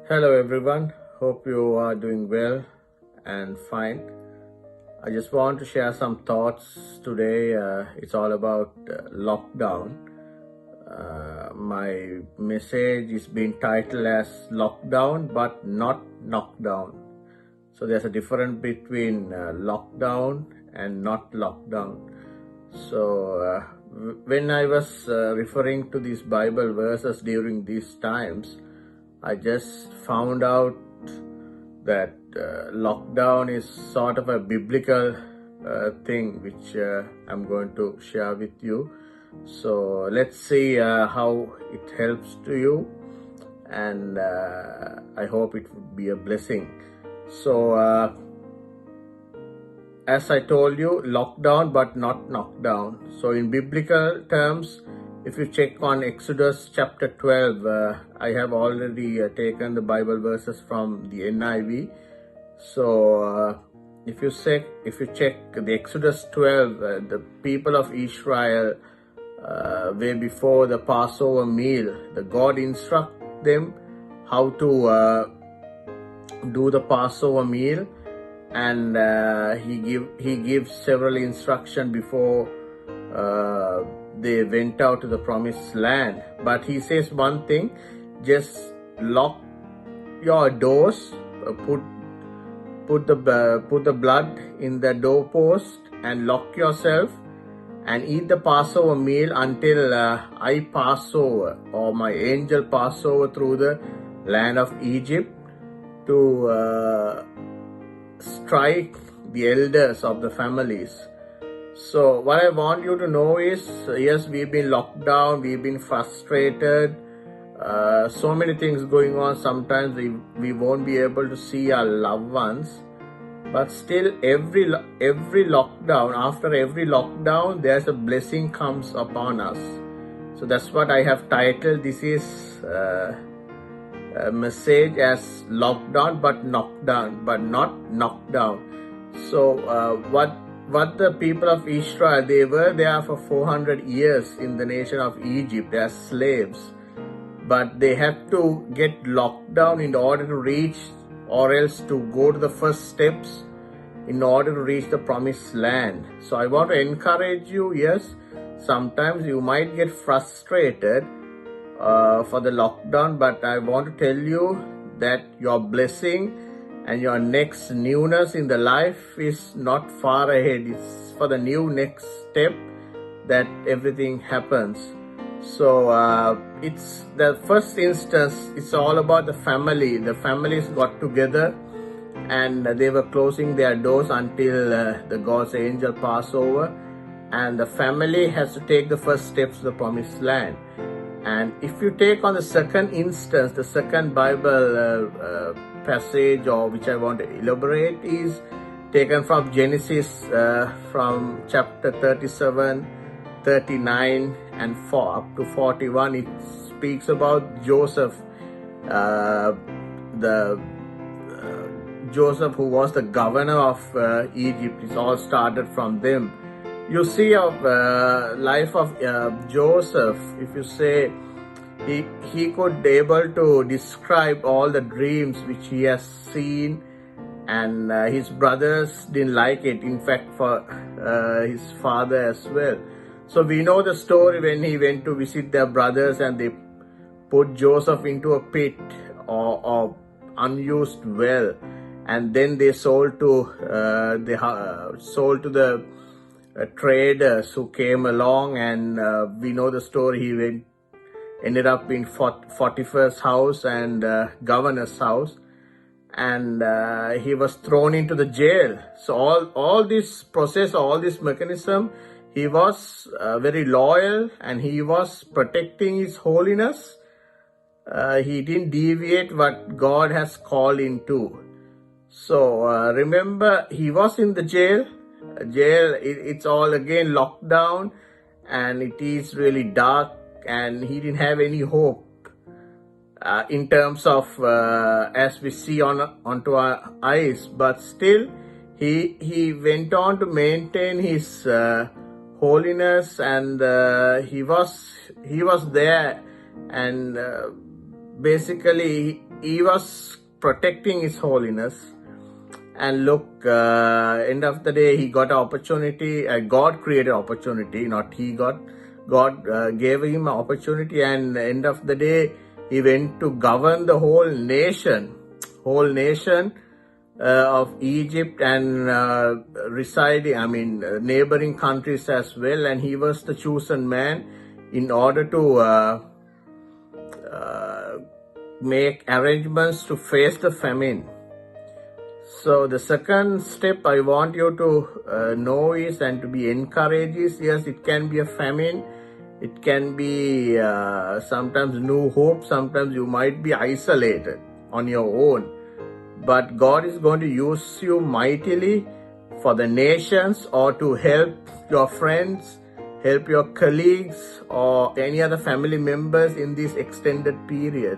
Hello everyone, hope you are doing well and fine. I just want to share some thoughts today. It's all about lockdown. My message is being titled as lockdown but not knockdown. So there's a difference between lockdown and not lockdown. So when I was referring to these Bible verses during these times, I just found out that lockdown is sort of a biblical thing which I'm going to share with you. So let's see how it helps to you, and I hope it would be a blessing. So as I told you, lockdown but not knockdown. So in biblical terms, if you check on Exodus chapter 12, I have already taken the Bible verses from the NIV. So if you check the Exodus 12, the people of Israel, way before the Passover meal, the God instruct them how to do the Passover meal, and he gives several instructions before they went out to the promised land. But he says one thing: just lock your doors, put the blood in the doorpost and lock yourself, and eat the Passover meal until I pass over, or my angel pass over through the land of Egypt to strike the elders of the families. So what I want you to know is, yes, we've been locked down, we've been frustrated, so many things going on. Sometimes we won't be able to see our loved ones, but still every lockdown, after every lockdown, there's a blessing comes upon us. So that's what I have titled this is a message as lockdown but knockdown, but not knockdown. So what the people of Israel, they were there for 400 years in the nation of Egypt as slaves, but they had to get locked down in order to reach, or else to go to the first steps in order to reach the promised land. So I want to encourage you, yes, sometimes you might get frustrated for the lockdown, but I want to tell you that your blessing and your next newness in the life is not far ahead. It's for the new next step that everything happens. So it's the first instance, it's all about the family. The families got together and they were closing their doors until the God's angel passed over, and the family has to take the first steps to the promised land. And if you take on the second instance, the second Bible passage, or which I want to elaborate, is taken from Genesis, from chapter 37, 39 and up to 41. It speaks about Joseph, Joseph, who was the governor of Egypt. It all started from them. You see of life of Joseph, if you say, he could be able to describe all the dreams which he has seen, and his brothers didn't like it, in fact for his father as well. So we know the story when he went to visit their brothers and they put Joseph into a pit or unused well, and then they sold to the traders who came along, and we know the story. He ended up in Potiphar's house and governor's house, and he was thrown into the jail. So all this process, all this mechanism, he was very loyal and he was protecting his holiness. He didn't deviate what God has called into. So remember, he was in the jail. It's all again locked down, and it is really dark, and he didn't have any hope in terms of as we see onto our eyes. But still, he went on to maintain his holiness, and he was there, and basically he was protecting His holiness. And look, end of the day, he got an opportunity. God created opportunity, not he got. God gave him an opportunity, and end of the day, he went to govern the whole nation of Egypt and neighboring countries as well. And he was the chosen man in order to make arrangements to face the famine. So the second step I want you to know is, and to be encouraged is, yes, it can be a famine. It can be sometimes new hope. Sometimes you might be isolated on your own. But God is going to use you mightily for the nations, or to help your friends, help your colleagues, or any other family members in this extended period.